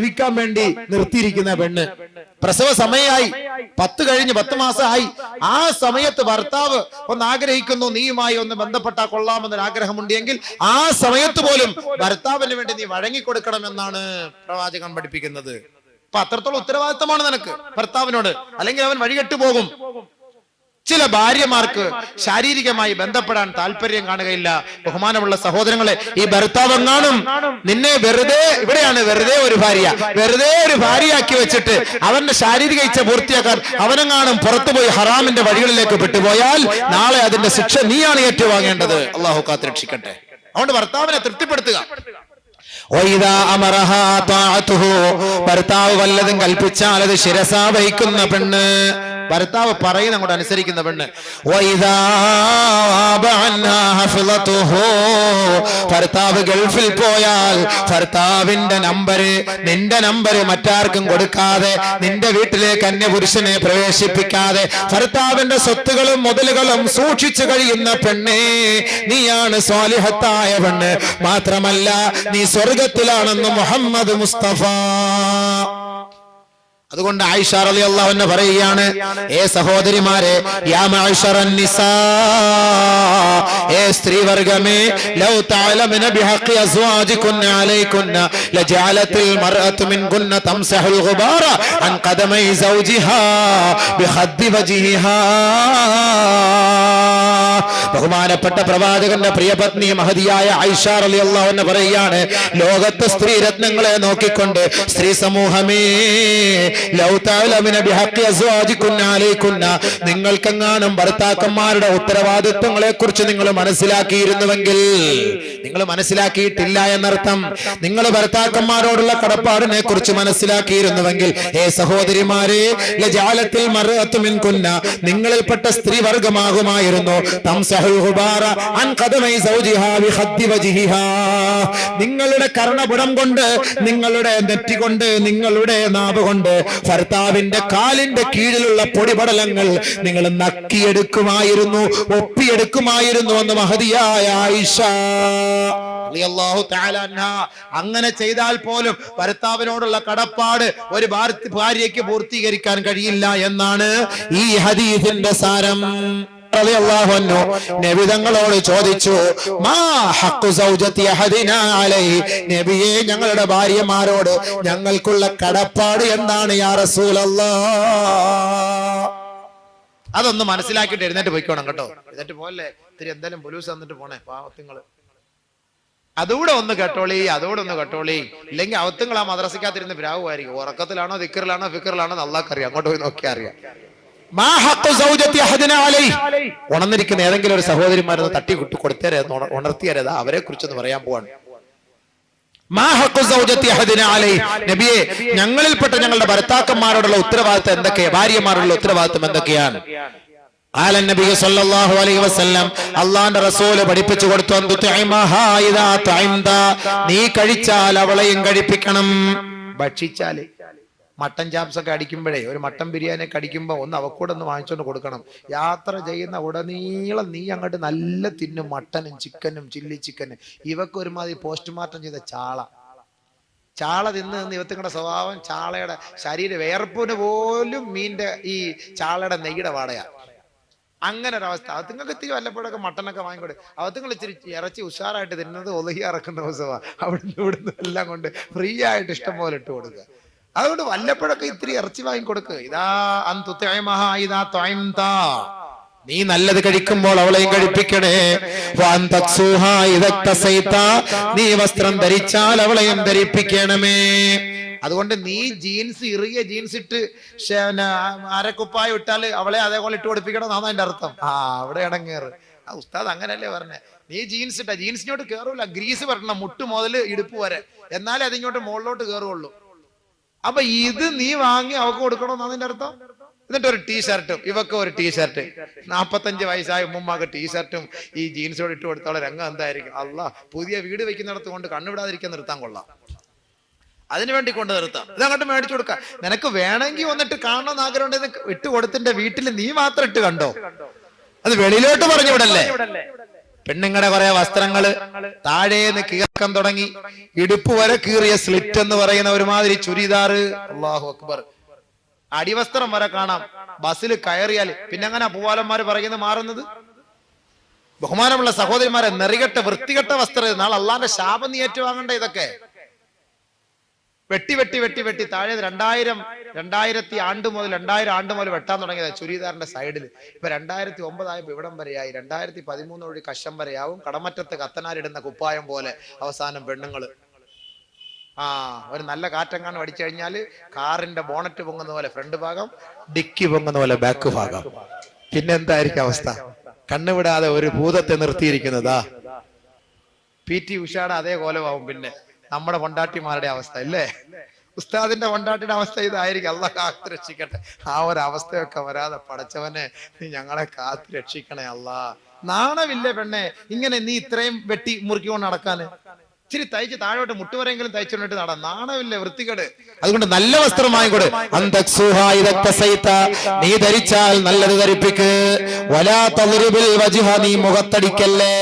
ജീവിക്കാൻ വേണ്ടി നിർത്തിയിരിക്കുന്ന പെണ്ണ്, പ്രസവ സമയമായി, 10 മാസമായി. ആ സമയത്ത് ഭർത്താവ് ഒന്ന് ആഗ്രഹിക്കുന്നു, നീയുമായി ഒന്ന് ബന്ധപ്പെട്ടാൽ കൊള്ളാമെന്നൊരു ആഗ്രഹമുണ്ടെങ്കിൽ ആ സമയത്ത് പോലും ഭർത്താവിന് വേണ്ടി നീ വഴങ്ങിക്കൊടുക്കണമെന്നാണ് പ്രവാചകൻ പഠിപ്പിക്കുന്നത്. അപ്പൊ അത്രത്തോളം ഉത്തരവാദിത്തമാണ് നിനക്ക് ഭർത്താവിനോട്, അല്ലെങ്കിൽ അവൻ വഴികെട്ടു പോകും. ചില ഭാര്യമാർക്ക് ശാരീരികമായി ബന്ധപ്പെടാൻ താല്പര്യം കാണുകയില്ല. ബഹുമാനമുള്ള സഹോദരങ്ങളെ, ഈ ഭർത്താവെങ്ങാനും നിന്നെ വെറുതെ ഒരു ഭാര്യയാക്കി വെച്ചിട്ട് അവന്റെ ശാരീരിക ഇച്ഛ പൂർത്തിയാക്കാൻ അവനെങ്ങാനും പുറത്തുപോയി ഹറാമിന്റെ വഴികളിലേക്ക് വിട്ടുപോയാൽ നാളെ അതിന്റെ ശിക്ഷ നീയാണ് ഏറ്റുവാങ്ങേണ്ടത്. അള്ളാഹു കാത്തുരക്ഷിക്കട്ടെ. അതുകൊണ്ട് ഭർത്താവിനെ തൃപ്തിപ്പെടുത്തുക. ഭർത്താവ് വല്ലതും കൽപ്പിച്ചാൽ അത് ശിരസാ വഹിക്കുന്ന പെണ്ണ്, ഭർത്താവ് പറയുന്ന അങ്ങോട്ട് അനുസരിക്കുന്ന പെണ്ണ്. ഭർത്താവ് ഗൾഫിൽ പോയാൽ ഭർത്താവിന്റെ നിന്റെ നമ്പര് മറ്റാർക്കും കൊടുക്കാതെ, നിന്റെ വീട്ടിലേക്ക് അന്യപുരുഷനെ പ്രവേശിപ്പിക്കാതെ ഭർത്താവിന്റെ സ്വത്തുകളും മുതലുകളും സൂക്ഷിച്ചു കഴിയുന്ന പെണ്ണേ, നീയാണ് സ്വാലിഹത്തായ പെണ്ണ്. മാത്രമല്ല, നീ സ്വർഗത്തിലാണെന്ന് മുഹമ്മദ് മുസ്തഫ. അതുകൊണ്ട് ആയിഷ റളിയല്ലാഹു അൻഹ പറയുകയാണ്, ഏ സഹോദരിമാരെ, യാ മഅശറൻ നിസാ, ഏ സ്ത്രീവർഗമേ, ലൗ തഅലമന ബിഹഖി അസ്വാജികുന്ന അലൈകുന്ന ലജഅലത്തിൽ മർഅതു മിൻകുന്ന തംസഹുൽ ഗുബാറ അൻ ഖദമൈ സൗജിഹാ ബിഖദ്ദി വജ്ഹിഹാ. ബഹുമാനപ്പെട്ട പ്രവാചകന്റെ പ്രിയപത്നി മഹദിയായ ആയിഷ റളിയല്ലാഹു അൻഹ പറയുകയാണ്, ലോകത്തെ സ്ത്രീ രത്നങ്ങളെ നോക്കിക്കൊണ്ട് സ്ത്രീ സമൂഹമേ, നിങ്ങൾക്കെങ്ങാനും ഭർത്താക്കന്മാരുടെ ഉത്തരവാദിത്വങ്ങളെ കുറിച്ച് നിങ്ങൾ മനസ്സിലാക്കിയിരുന്നുവെങ്കിൽ, നിങ്ങൾ മനസ്സിലാക്കിയിട്ടില്ല എന്നർത്ഥം. നിങ്ങൾ ഭർത്താക്കന്മാരോടുള്ള കടപ്പാടിനെ കുറിച്ച് മനസ്സിലാക്കിയിരുന്നുവെങ്കിൽ, ഏ സഹോദരിമാരെ, ലജഅലത്തിൽ മർഅതു മിൻകുന്ന, നിങ്ങളിൽപ്പെട്ട സ്ത്രീ വർഗമാകുമായിരുന്നു, തംസഹുൽ ഗുബാറ അൻ ഖദമൈ സൗജിഹാ ബിഖദ്ദി വജ്ഹിഹാ, നിങ്ങളുടെ കർണപുടം കൊണ്ട്, നിങ്ങളുടെ നെറ്റി കൊണ്ട്, നിങ്ങളുടെ നാവ് കൊണ്ട് ഭർത്താവിന്റെ കാലിന്റെ കീഴിലുള്ള പൊടിപടലങ്ങൾ നിങ്ങൾ നക്കിയെടുക്കുമായിരുന്നു, ഒപ്പിയെടുക്കുമായിരുന്നു എന്ന് മഹദിയായ ആയിഷ റളിയല്ലാഹു തആല അൻഹാ. അങ്ങനെ ചെയ്താൽ പോലും ഭർത്താവിനോടുള്ള കടപ്പാട് ഒരു ഭാര്യയ്ക്ക് പൂർത്തീകരിക്കാൻ കഴിയില്ല എന്നാണ് ഈ ഹദീസിന്റെ സാരം. നബിതങ്ങളോട് ചോദിച്ചു, മാ ഹഖ്ഖു സൗജതി അഹദിനാ അലൈഹി, നബിയേ, ഞങ്ങളുടെ ഭാര്യമാരോട് ഞങ്ങൾക്കുള്ള കടപ്പാട് എന്താണ് യാ റസൂലല്ലാഹ്? അതൊന്ന് മനസ്സിലാക്കിയിട്ട് എഴുന്നേറ്റ് പോയിക്കോണം കേട്ടോ. എഴുന്നേറ്റ് പോലെ ഇത്തിരി എന്തായാലും പൊലൂസ് തന്നിട്ട് പോണേ പാവത്തുങ്ങള്. അതോടെ ഒന്ന് കേട്ടോളി. ഇല്ലെങ്കിൽ അവത്തുങ്ങൾ ആ മദ്രസയ്ക്കകത്തിരുന്ന് പ്രാവുമായിരിക്കും. ഉറക്കത്തിലാണോ ദിക്റിലാണോ ഫിക്റിലാണോ അല്ലാഹ്ക്കറിയാം. അങ്ങോട്ട് പോയി നോക്കിയാ അറിയാം. ഉണർന്നിരിക്കുന്ന ഏതെങ്കിലും ഒരു സഹോദരിമാരൊന്ന് തട്ടി കൊടുത്തേരെ, ഉണർത്തിയാരേതാ, അവരെ കുറിച്ചൊന്ന് പറയാൻ പോവാണ്. നബിയെ, ഞങ്ങളിൽപ്പെട്ട ഞങ്ങളുടെ ഭർത്താക്കന്മാരോടുള്ള ഉത്തരവാദിത്തം എന്തൊക്കെയാ, ഭാര്യമാരോടുള്ള ഉത്തരവാദിത്തം എന്തൊക്കെയാണ്? നബി സല്ലല്ലാഹു അലൈഹി വസല്ലം അല്ലാഹുവിന്റെ റസൂൽ പഠിപ്പിച്ചു കൊടുത്തു, നീ കഴിച്ചാൽ അവളെയും കഴിപ്പിക്കണം. ഭക്ഷിച്ചാല് മട്ടൻ ചാപ്സ് ഒക്കെ അടിക്കുമ്പോഴേ, ഒരു മട്ടൻ ബിരിയാണി ഒക്കെ അടിക്കുമ്പോൾ ഒന്ന് അവക്കൂടെ ഒന്ന് വാങ്ങിച്ചോണ്ട് കൊടുക്കണം. യാത്ര ചെയ്യുന്ന ഉടനീളം നീ അങ്ങോട്ട് നല്ല തിന്നും, മട്ടനും ചിക്കനും ചില്ലി ചിക്കനും. ഇവക്ക് ഒരുമാതിരി പോസ്റ്റ്മോർട്ടം ചെയ്ത ചാള തിന്ന് ഇവത്തുങ്ങളുടെ സ്വഭാവം, ചാളയുടെ ശരീര വേർപ്പിന് പോലും മീൻ്റെ ഈ ചാളയുടെ നെയ്യുടെ വാടയാ. അങ്ങനെ ഒരവസ്ഥ. അവത്തുങ്ങൾക്ക് ഇത്തിരി വല്ലപ്പോഴൊക്കെ മട്ടനൊക്കെ വാങ്ങിക്കൊടുക്കും. അവത്തുങ്ങൾ ഇച്ചിരി ഇറച്ചി ഉഷാറായിട്ട് തിന്നുന്നത് ഒതുകി ഇറക്കുന്ന ദിവസമാണ്. അവിടുന്ന് ഇവിടുന്ന് എല്ലാം കൊണ്ട് ഫ്രീ ആയിട്ട് ഇഷ്ടം പോലെ ഇട്ട് കൊടുക്കുക. അതുകൊണ്ട് വല്ലപ്പോഴൊക്കെ ഇത്തിരി ഇറച്ചി വാങ്ങിക്കൊടുക്കുക. നീ നല്ലത് കഴിക്കുമ്പോൾ അവളെയും കഴിപ്പിക്കണേ. നീ വസ്ത്രം ധരിച്ചാൽ അവളെയും ധരിപ്പിക്കണമേ. അതുകൊണ്ട് നീ ഇറുകിയ ജീൻസ് ഇട്ട് അരക്കുപ്പായ ഇട്ടാല് അവളെ അതേപോലെ ഇട്ട് കൊടുപ്പിക്കണം എന്നാണ് അതിന്റെ അർത്ഥം. അവിടെ ഇടങ്ങേറ്. ഉസ്താദ് അങ്ങനല്ലേ പറഞ്ഞേ. നീ ജീൻസ് ഇട്ട ജീൻസിനോട്ട് കേറൂല, ഗ്രീസ് വരണം മുട്ട് മുതൽ ഇടുപ്പ് വരെ, എന്നാലേ അതിങ്ങോട്ട് മുകളിലോട്ട് കേറുള്ളൂ. അപ്പൊ ഇത് നീ വാങ്ങി അവക്ക് കൊടുക്കണമെന്നാണ് അതിന്റെ അർത്ഥം. എന്നിട്ട് ഒരു ടീഷർട്ടും, ഇവക്ക് ഒരു ടീഷർട്ട്, 45 വയസ്സായ ഉമ്മമാക്ക് ടീഷർട്ടും ഈ ജീൻസോട് ഇട്ട് കൊടുത്തോളം രംഗം എന്തായിരിക്കും? അല്ലാ, പുതിയ വീട് വെക്കുന്നിടത്ത് കൊണ്ട് കണ്ണുവിടാതിരിക്കാൻ നിർത്താൻ കൊള്ളാം. അതിനുവേണ്ടി കൊണ്ട് നിർത്താം. ഇതങ്ങോട്ട് മേടിച്ചു കൊടുക്കാം. നിനക്ക് വേണമെങ്കിൽ വന്നിട്ട് കാണണമെന്ന് ആഗ്രഹം ഉണ്ടെങ്കിൽ ഇട്ട് കൊടുത്തിന്റെ വീട്ടിൽ നീ മാത്രം ഇട്ട് കണ്ടോ, അത് വെളിയിലോട്ട് പറഞ്ഞു വിടല്ലേ. പെണ്ണുങ്ങളുടെ കുറെ വസ്ത്രങ്ങള് താഴേന്ന് കീർക്കം തുടങ്ങി ഇടുപ്പ് വരെ കീറിയ സ്ലിറ്റ് എന്ന് പറയുന്ന ഒരുമാതിരി ചുരിദാറ്. അല്ലാഹു അക്ബർ. അടിവസ്ത്രം വരെ കാണാം. ബസ്സിൽ കയറിയാൽ പിന്നെ അങ്ങനെ പൂവാലന്മാര് പറയുന്നത് മാറുന്നത്. ബഹുമാനമുള്ള സഹോദരിമാരെ, നെറികെട്ട വൃത്തികെട്ട വസ്ത്രം. നാളെ അള്ളാന്റെ ശാപം നീ ഏറ്റുവാങ്ങണ്ട. ഇതൊക്കെ വെട്ടി വെട്ടി വെട്ടി വെട്ടി താഴെ 2000 ആണ്ട് മുതൽ വെട്ടാൻ തുടങ്ങിയത് ചുരിദാറിന്റെ സൈഡിൽ. ഇപ്പൊ 2009 ആയപ്പോ ഇവിടം വരെയായി. 2013 വഴി കശം വരെയാവും. കടമറ്റത്ത് കത്തനാരിടുന്ന കുപ്പായം പോലെ അവസാനം പെണ്ണുങ്ങള് ഒരു നല്ല കാറ്റെങ്ങാനും അടിച്ചു കഴിഞ്ഞാല് കാറിന്റെ ബോണറ്റ് പൊങ്ങുന്ന പോലെ ഫ്രണ്ട് ഭാഗം, ഡിക്കി പൊങ്ങുന്ന പോലെ ബാക്ക് ഭാഗം. പിന്നെ എന്തായിരിക്കും അവസ്ഥ? കണ്ണുവിടാതെ ഒരു ഭൂതത്തെ നിർത്തിയിരിക്കുന്നതാ. PT ഉഷയുടെ അതേ കോലമാവും. പിന്നെ നമ്മുടെ പൊണ്ടാട്ടിമാരുടെ അവസ്ഥ അല്ലേ? ഉസ്താദിന്റെ പൊണ്ടാട്ടിയുടെ അവസ്ഥ ഇതായിരിക്കും. അള്ളാഹ് കാത്തു രക്ഷിക്കട്ടെ. ആ ഒരു അവസ്ഥയൊക്കെ വരാതെ പടച്ചവനെ നീ ഞങ്ങളെ കാത്തു രക്ഷിക്കണേ അല്ലാ. നാണമില്ലേ പെണ്ണെ ഇങ്ങനെ നീ ഇത്രയും വെട്ടി മുറുക്കിക്കൊണ്ട് നടക്കാന്? ഇച്ചിരി തയ്ച്ച് താഴോട്ട് മുട്ടുവരെങ്കിലും തയ്ച്ചുകൊണ്ടിട്ട് നടാൻ നാണമില്ലേ? വൃത്തികേട്. അതുകൊണ്ട് നല്ല വസ്ത്രമായി കൂടെ. നീ ധരിച്ചാൽ നല്ലത് ധരിപ്പിക്ക്. നീ മുഖത്തടിക്കല്ലേ.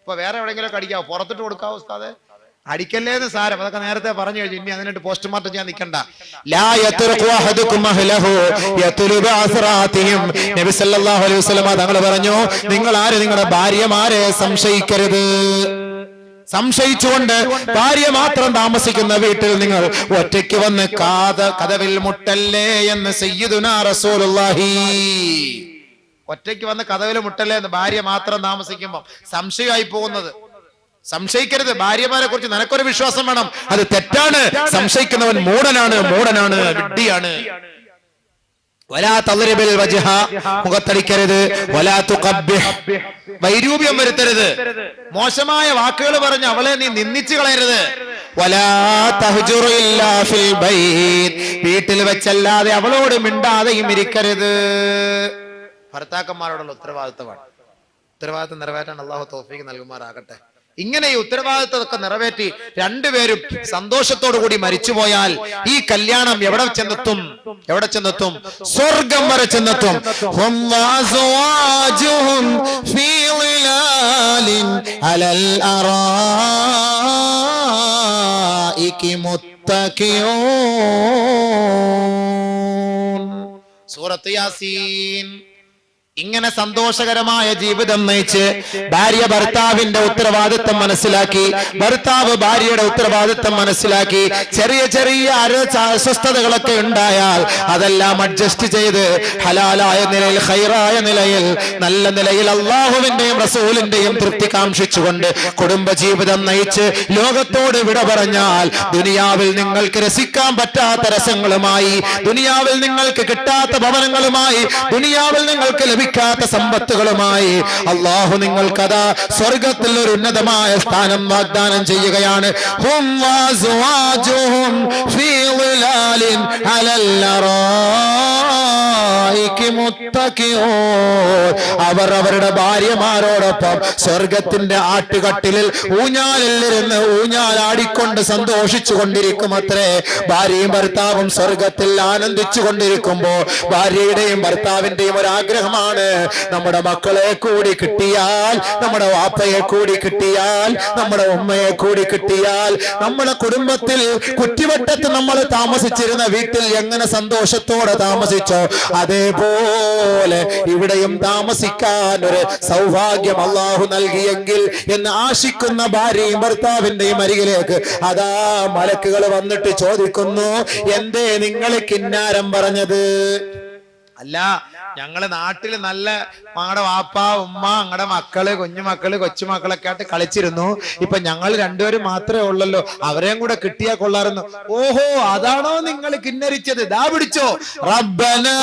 ഇപ്പൊ വേറെ എവിടെയെങ്കിലും ഒക്കെ അടിക്കാവോ? പുറത്തിട്ട് കൊടുക്കാവോ ഉസ്താദെ? അടിക്കല്ലേന്ന് സാരം. അതൊക്കെ നേരത്തെ പറഞ്ഞു കഴിഞ്ഞു. ഇനി അതിനായിട്ട് പോസ്റ്റ്മോർട്ടം ചെയ്യാൻ നിൽക്കണ്ട. നബി സല്ലല്ലാഹു അലൈഹി വസല്ലം തങ്ങൾ പറഞ്ഞു, നിങ്ങൾ ആര് നിങ്ങളുടെ ഭാര്യമാരെ സംശയിക്കരുത്. സംശയിച്ചുകൊണ്ട് ഭാര്യ മാത്രം താമസിക്കുന്ന വീട്ടിൽ നിങ്ങൾ ഒറ്റയ്ക്ക് വന്ന് കതവിൽ മുട്ടല്ലേ എന്ന് സയ്യിദുനാ റസൂലുള്ളാഹി. ഒറ്റയ്ക്ക് വന്ന് കതവിൽ മുട്ടല്ലേ എന്ന്. ഭാര്യ മാത്രം താമസിക്കുമ്പോൾ സംശയമായി പോകുന്നത്. സംശയിക്കരുത്. ഭാര്യമാരെ കുറിച്ച് നിനക്കൊരു വിശ്വാസം വേണം. അത് തെറ്റാണ്. സംശയിക്കുന്നവൻ മൂഢനാണ്, വിഡ്ഢിയാണ്. മുഖത്തടിക്കരുത്. വൈരൂപ്യം വരുത്തരുത്. മോശമായ വാക്കുകൾ പറഞ്ഞ് അവളെ നീ നിന്ദിച്ചു കളയരുത്. വീട്ടിൽ വെച്ചല്ലാതെ അവളോട് മിണ്ടാതെയും ഇരിക്കരുത്. ഭർത്താക്കന്മാരോടുള്ള ഉത്തരവാദിത്തമാണ്. ഉത്തരവാദിത്തം നിറവേറ്റാൻ അള്ളാഹു തൗഫീഖ് നൽകുമാറാകട്ടെ. ഇങ്ങനെ ഈ ഉത്തരവാദിത്തമൊക്കെ നിറവേറ്റി രണ്ടുപേരും സന്തോഷത്തോടു കൂടി മരിച്ചുപോയാൽ ഈ കല്യാണം എവിടെ ചെന്നെത്തും? സ്വർഗം വരെ ചെന്നെത്തും. സൂറത്ത് യാസീൻ. ഇങ്ങനെ സന്തോഷകരമായ ജീവിതം നയിച്ച് ഭാര്യ ഭർത്താവിന്റെ ഉത്തരവാദിത്തം മനസ്സിലാക്കി, ഭർത്താവ് ഭാര്യയുടെ ഉത്തരവാദിത്തം മനസ്സിലാക്കി, ചെറിയ ചെറിയ അസ്വസ്ഥതകളൊക്കെ ഉണ്ടായാൽ അതെല്ലാം അഡ്ജസ്റ്റ് ചെയ്ത് ഹലാലായ നിലയിൽ, ഖൈറായ നിലയിൽ, നല്ല നിലയിൽ അള്ളാഹുവിന്റെയും റസൂലിന്റെയും തൃപ്തി കാംക്ഷിച്ചുകൊണ്ട് കുടുംബജീവിതം നയിച്ച് ലോകത്തോട് വിട പറഞ്ഞാൽ ദുനിയാവിൽ നിങ്ങൾക്ക് രസിക്കാൻ പറ്റാത്ത രസങ്ങളുമായി, ദുനിയാവിൽ നിങ്ങൾക്ക് കിട്ടാത്ത ഭവനങ്ങളുമായി, ദുനിയാവിൽ നിങ്ങൾക്ക് ലഭിക്കാത്ത സമ്പത്തുകളുമായി അള്ളാഹു നിങ്ങൾക്കതാ സ്വർഗത്തിൽ ഒരു ഉന്നതമായ സ്ഥാനം വാഗ്ദാനം ചെയ്യുകയാണ്. അവർ അവരുടെ ഭാര്യമാരോടൊപ്പം സ്വർഗത്തിന്റെ ആട്ടുകട്ടിലിൽ ഊഞ്ഞാലിരുന്ന് ഊഞ്ഞാലാടിക്കൊണ്ട് സന്തോഷിച്ചു കൊണ്ടിരിക്കും അത്രേ. ഭാര്യയും ഭർത്താവും സ്വർഗത്തിൽ ആനന്ദിച്ചു കൊണ്ടിരിക്കുമ്പോൾ ഭാര്യയുടെയും ഭർത്താവിന്റെയും ഒരാഗ്രഹമാണ്, നമ്മുടെ മക്കളെ കൂടി കിട്ടിയാൽ, നമ്മുടെ വാപ്പയെ കൂടി കിട്ടിയാൽ, നമ്മുടെ ഉമ്മയെ കൂടി കിട്ടിയാൽ, നമ്മുടെ കുടുംബത്തിൽ കുറ്റിവട്ടത്ത് നമ്മൾ താമസിച്ചിരുന്ന വീട്ടിൽ എങ്ങനെ സന്തോഷത്തോടെ താമസിച്ചോ അതേപോലെ ഇവിടെയും താമസിക്കാൻ ഒരു സൗഭാഗ്യം അള്ളാഹു നൽകിയെങ്കിൽ എന്ന് ആശിക്കുന്ന ഭാര്യയും ഭർത്താവിന്റെയും അരികിലേക്ക് അതാ മലക്കുകൾ വന്നിട്ട് ചോദിക്കുന്നു, എന്തേ നിങ്ങൾ കിന്നാരം പറഞ്ഞത്? അല്ല, ഞങ്ങള് നാട്ടില് നല്ല ഞങ്ങളുടെ വാപ്പ ഉമ്മ ഞങ്ങളുടെ മക്കള് കുഞ്ഞുമക്കള് കൊച്ചുമക്കളൊക്കെ ആയിട്ട് കളിച്ചിരുന്നു. ഇപ്പൊ ഞങ്ങൾ രണ്ടുപേരും മാത്രമേ ഉള്ളല്ലോ, അവരെയും കൂടെ കിട്ടിയാ കൊള്ളായിരുന്നു. ഓഹോ, അതാണോ നിങ്ങൾ കിന്നരിച്ചത്? ദാ പിടിച്ചോ. റബ്ബനാ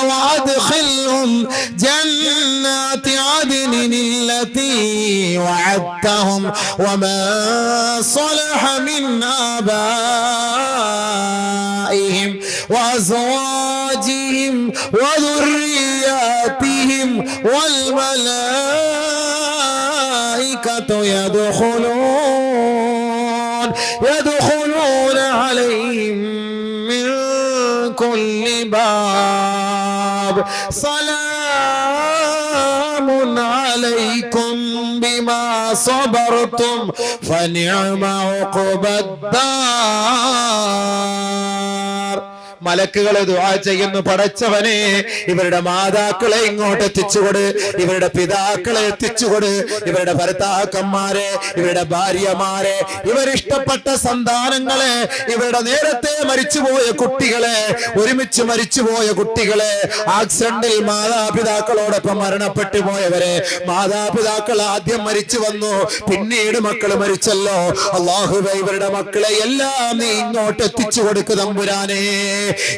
വഅദ്ഖിൽഹും ജന്നാതി അദ്നില്ലതി വഅദ്തഹും വമാ സ്വലഹ മിൻ ആബാഇഹിം വഅസ്വാജിഹിം وذرياتهم والملائكة يدخلون عليهم من كل باب سلام عليكم بما صبرتم فنعم عقبى الدار. മലക്കുകളെ ദുആ ചെയ്യുന്നു, പടച്ചവനെ ഇവരുടെ മാതാക്കളെ ഇങ്ങോട്ട് എത്തിച്ചുകൊട്, ഇവരുടെ പിതാക്കളെ എത്തിച്ചുകൊട്, ഇവരുടെ ഭർത്താക്കന്മാരെ, ഇവരുടെ ഭാര്യമാരെ, ഇവരിഷ്ടപ്പെട്ട സന്താനങ്ങളെ, ഇവരുടെ നേരത്തെ മരിച്ചുപോയ കുട്ടികളെ, ഒരുമിച്ച് മരിച്ചുപോയ കുട്ടികളെ, ആക്സിഡന്റിൽ മാതാപിതാക്കളോടൊപ്പം മരണപ്പെട്ടു പോയവരെ, മാതാപിതാക്കൾ ആദ്യം മരിച്ചു വന്നു, പിന്നീട് മക്കള് മരിച്ചല്ലോ. അല്ലാഹുവേ ഇവരുടെ മക്കളെ എല്ലാം നീ ഇങ്ങോട്ട് എത്തിച്ചു കൊടുക്കു തമ്പുരാനെ.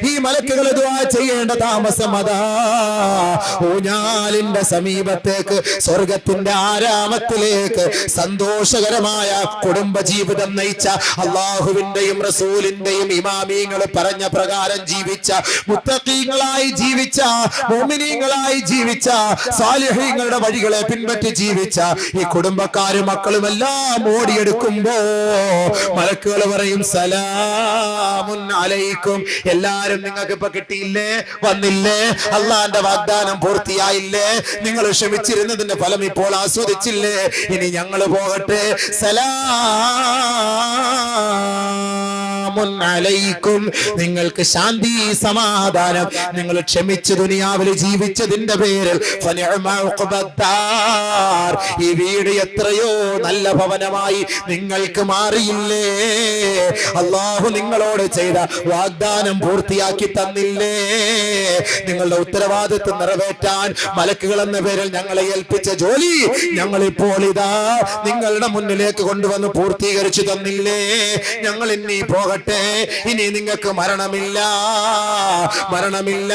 ഈ മലക്കുകൾ ദുആ ചെയ്യേണ്ട താമസം അതാ ഊഞ്ഞാലിന്റെ സമീപത്തേക്ക്, സ്വർഗത്തിന്റെ ആരാമത്തിലേക്ക്, സന്തോഷകരമായ കുടുംബജീവിതം നയിച്ച, അള്ളാഹുവിന്റെയും റസൂലിന്റെയും ഇമാമീങ്ങൾ പറഞ്ഞ പ്രകാരം ജീവിച്ച, മുത്തഖീങ്ങളായി ജീവിച്ച, മുഅ്മിനീങ്ങളായി ജീവിച്ച, സാലിഹീങ്ങളുടെ വഴികളെ പിൻപറ്റി ജീവിച്ച ഈ കുടുംബക്കാരും മക്കളും എല്ലാം ഓടിയെടുക്കുമ്പോ മലക്കുകൾ പറയും സലാമുൻ അലൈക്കും. എല്ലാരും നിങ്ങൾക്ക് ഇപ്പൊ കിട്ടിയില്ലേ, വന്നില്ലേ, അള്ളാന്റെ വാഗ്ദാനം പൂർത്തിയായില്ലേ, നിങ്ങൾ ക്ഷമിച്ചിരുന്നതിന്റെ ഫലം ഇപ്പോൾ ആസ്വദിച്ചില്ലേ, ഇനി ഞങ്ങൾ പോകട്ടെ. സലാമുൻ അലൈക്കും, നിങ്ങൾക്ക് ശാന്തി സമാധാനം, നിങ്ങൾ ക്ഷമിച്ച് ദുനിയാവിൽ ജീവിച്ചതിന്റെ പേരിൽ ഫനിഅമ ഉഖബദ്ദാർ, ഈ വീട് എത്രയോ നല്ല ഭവനമായി നിങ്ങൾക്ക് മാറിയില്ലേ, അല്ലാഹു നിങ്ങളോട് ചെയ്ത വാഗ്ദാനം പൂർത്തിയാക്കി തന്നില്ലേ, നിങ്ങളുടെ ഉത്തരവാദിത്വം നിറവേറ്റാൻ മലക്കുകൾ എന്ന പേരിൽ ഞങ്ങളെ ഏൽപ്പിച്ച ജോലി ഞങ്ങളിപ്പോൾ ഇതാ നിങ്ങളുടെ മുന്നിലേക്ക് കൊണ്ടുവന്ന് പൂർത്തീകരിച്ചു തന്നില്ലേ, ഞങ്ങൾ ഇനി പോകട്ടെ, ഇനി നിങ്ങൾക്ക് മരണമില്ല, മരണമില്ല,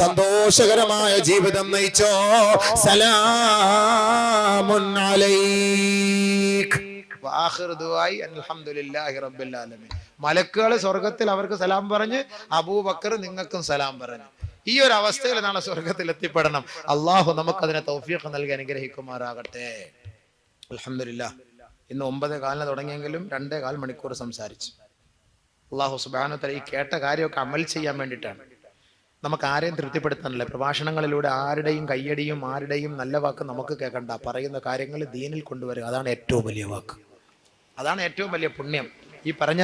സന്തോഷകരമായ ജീവിതം നയിച്ചോ. സലാമുൻ അലൈക് വആഖിറു ദുആഇ അൽഹംദുലില്ലാഹി റബ്ബിൽ ആലമീൻ. മലക്കുകൾ സ്വർഗത്തിൽ അവർക്ക് സലാം പറഞ്ഞ്, അബൂബക്കർ നിങ്ങൾക്കും സലാം പറഞ്ഞു. ഈ ഒരു അവസ്ഥയിൽ നാളെ സ്വർഗത്തിൽ എത്തിപ്പെടണം. അള്ളാഹു നമുക്കതിനെ തൗഫീഖ് നൽകി അനുഗ്രഹിക്കുമാറാകട്ടെ. അൽഹംദുലില്ലാഹ്, ഇന്ന് 9:15 തുടങ്ങിയെങ്കിലും 2.25 മണിക്കൂർ സംസാരിച്ചു. അള്ളാഹു സുബ്ഹാനഹു വ തആല ഈ കേട്ട കാര്യമൊക്കെ അമൽ ചെയ്യാൻ വേണ്ടിയിട്ടാണ്. നമുക്ക് ആരെയും തൃപ്തിപ്പെടുത്താനല്ല. പ്രഭാഷണങ്ങളിലൂടെ ആരുടെയും കയ്യടിയും ആരുടെയും നല്ല വാക്ക് നമുക്ക് കേൾക്കണ്ട. പറയുന്ന കാര്യങ്ങൾ ദീനിൽ കൊണ്ടുവരിക, അതാണ് ഏറ്റവും വലിയ വാക്ക്, അതാണ് ഏറ്റവും വലിയ പുണ്യം. ഈ പറഞ്ഞ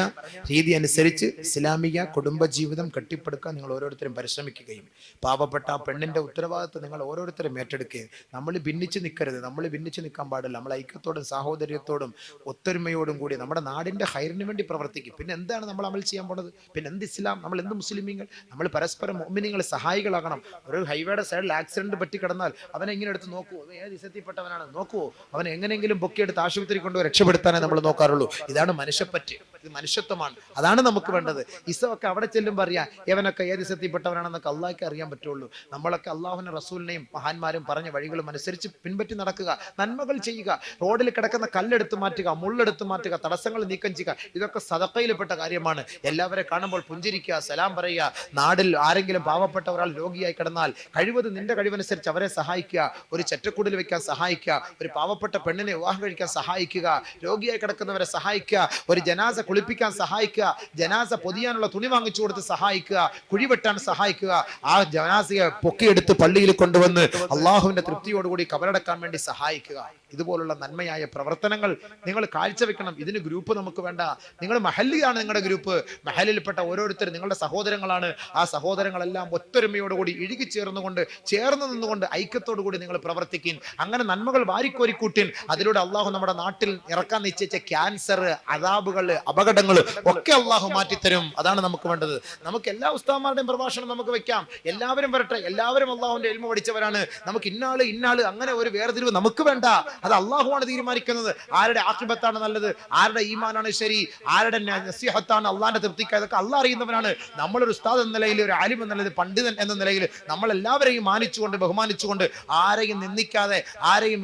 രീതി അനുസരിച്ച് ഇസ്ലാമിക കുടുംബജീവിതം കെട്ടിപ്പടുക്കാൻ നിങ്ങൾ ഓരോരുത്തരും പരിശ്രമിക്കുകയും പാവപ്പെട്ട ആ പെണ്ണിന്റെ ഉത്തരവാദിത്വം നിങ്ങൾ ഓരോരുത്തരും ഏറ്റെടുക്കുകയും, നമ്മൾ ഭിന്നിച്ച് നിൽക്കരുത്, നമ്മൾ ഭിന്നിച്ച് നിൽക്കാൻ പാടില്ല. നമ്മൾ ഐക്യത്തോടും സാഹോദര്യത്തോടും ഒത്തൊരുമയോടും കൂടി നമ്മുടെ നാടിന്റെ ഹൈറിന് വേണ്ടി പ്രവർത്തിക്കും. പിന്നെ എന്താണ് നമ്മൾ അമൽ ചെയ്യാൻ പോണത്? പിന്നെ എന്ത് ഇസ്ലാം? നമ്മൾ എന്ത് മുസ്ലിമീങ്ങൾ? നമ്മൾ പരസ്പരം മുഅ്മിനീങ്ങൾ സഹായികളാകണം. ഒരു ഹൈവേയുടെ സൈഡിൽ ആക്സിഡന്റ് പറ്റി കിടന്നാൽ അവനെ ഇങ്ങനെ എടുത്ത് നോക്കുവോ, ഏത് ഇസത്തിൽപ്പെട്ടവനാണ് നോക്കുവോ, അവനെ എങ്ങനെയെങ്കിലും പൊക്കിയെടുത്ത് ആശുപത്രി കൊണ്ടുപോയി രക്ഷപ്പെടുത്താനേ നമ്മൾ നോക്കാറുള്ളൂ. ഇതാണ് മനുഷ്യപ്പറ്റ്, ഇത് മനുഷ്യത്വമാണ്. അതാണ് നമുക്ക് വേണ്ടത്. ഇസമൊക്കെ അവിടെ ചെല്ലുമ്പോൾ അറിയാം ഇവനൊക്കെ ഏത് ഇസത്തിൽപ്പെട്ടവനാണെന്നൊക്കെ അള്ളാഹ്ക്ക് അറിയാൻ പറ്റുള്ളൂ. നമ്മളൊക്കെ അള്ളാഹുവിന്റെ റസൂലിനെയും മഹാന്മാരും പറഞ്ഞ വഴികളും അനുസരിച്ച് പിൻപറ്റി നടക്കുക, നന്മകൾ ചെയ്യുക, റോഡിൽ കിടക്കുന്ന കല്ലെടുത്ത് മാറ്റുക, മുള്ളെടുത്ത് മാറ്റുക, തടസ്സങ്ങൾ നീക്കം ചെയ്യുക, ഇതൊക്കെ സദഖയിൽപ്പെട്ട കാര്യമാണ്. എല്ലാവരെ കാണുമ്പോൾ പുഞ്ചിരിക്കുക, സലാം പറയുക. നാടിൽ ആരെങ്കിലും പാവപ്പെട്ട ഒരാൾ രോഗിയായി കിടന്നാൽ കഴിവത് നിന്റെ കഴിവനുസരിച്ച് അവരെ സഹായിക്കുക, ഒരു ചെറ്റക്കൂടിൽ വെക്കാൻ സഹായിക്കുക, ഒരു പാവപ്പെട്ട പെണ്ണിനെ വിവാഹം കഴിക്കാൻ സഹായിക്കുക, രോഗിയായി കിടക്കുന്നവരെ സഹായിക്കുക, ഒരു ജനാസ കുളിപ്പിക്കാൻ സഹായിക്കുക, ജനാസ പൊതിയാനുള്ള തുണി വാങ്ങിച്ചു കൊടുത്ത് സഹായിക്കുക, കുഴിവെട്ടാൻ സഹായിക്കുക, ആ ജനാസയെ പൊക്കിയെടുത്ത് പള്ളിയിൽ കൊണ്ടുവന്ന് അള്ളാഹുവിന്റെ തൃപ്തിയോടുകൂടി കബറടക്കാൻ വേണ്ടി സഹായിക്കുക. ഇതുപോലുള്ള നന്മയായ പ്രവർത്തനങ്ങൾ നിങ്ങൾ കാഴ്ചവെക്കണം. ഇതിന് ഗ്രൂപ്പ് നമുക്ക് വേണ്ട. നിങ്ങൾ മഹല്ലിയാണ് നിങ്ങളുടെ ഗ്രൂപ്പ്. മഹലിൽപ്പെട്ട ഓരോരുത്തരും നിങ്ങളുടെ സഹോദരങ്ങളാണ്. ആ സഹോദരങ്ങളെല്ലാം ഒത്തൊരുമയോടുകൂടി ഇഴുകി ചേർന്ന് നിന്നുകൊണ്ട് ഐക്യത്തോടു കൂടി നിങ്ങൾ പ്രവർത്തിക്കും. അങ്ങനെ നന്മകൾ വാരിക്കോരിക്കൂട്ടിൻ. അതിലൂടെ അള്ളാഹു നമ്മുടെ നാട്ടിൽ ഇറക്കാൻ നിശ്ചയിച്ച ക്യാൻസർ, അദാബുകൾ, അപകടങ്ങൾ ഒക്കെ അള്ളാഹു മാറ്റിത്തരും. അതാണ് നമുക്ക് വേണ്ടത്. നമുക്ക് എല്ലാ ഉസ്താദന്മാരുടെയും പ്രഭാഷണം നമുക്ക് വെക്കാം. എല്ലാവരും വരട്ടെ. എല്ലാവരും അള്ളാഹുവിന്റെ ഇൽമ പഠിച്ചവരാണ്. നമുക്ക് ഇന്നാള് അങ്ങനെ ഒരു വേർതിരിവ് നമുക്ക് വേണ്ട. അത് അള്ളാഹുവാണ് തീരുമാനിക്കുന്നത്. ആരുടെ ആഖിബത്താണ് നല്ലത്, ആരുടെ ഈമാനാണ് ശരി, ആരുടെ നസീഹത്താണ് അള്ളാഹിന്റെ തൃപ്തിക്ക്, അതൊക്കെ അള്ളാഹ് അറിയുന്നവനാണ്. നമ്മളൊരു ഉസ്താദ് എന്ന നിലയിൽ, ഒരു ആലിം എന്ന നിലയിൽ, പണ്ഡിതൻ എന്ന നിലയിൽ നമ്മളെല്ലാവരെയും മാനിച്ചുകൊണ്ട് ബഹുമാനിച്ചുകൊണ്ട് ആരെയും നിന്ദിക്കാതെ ആരെയും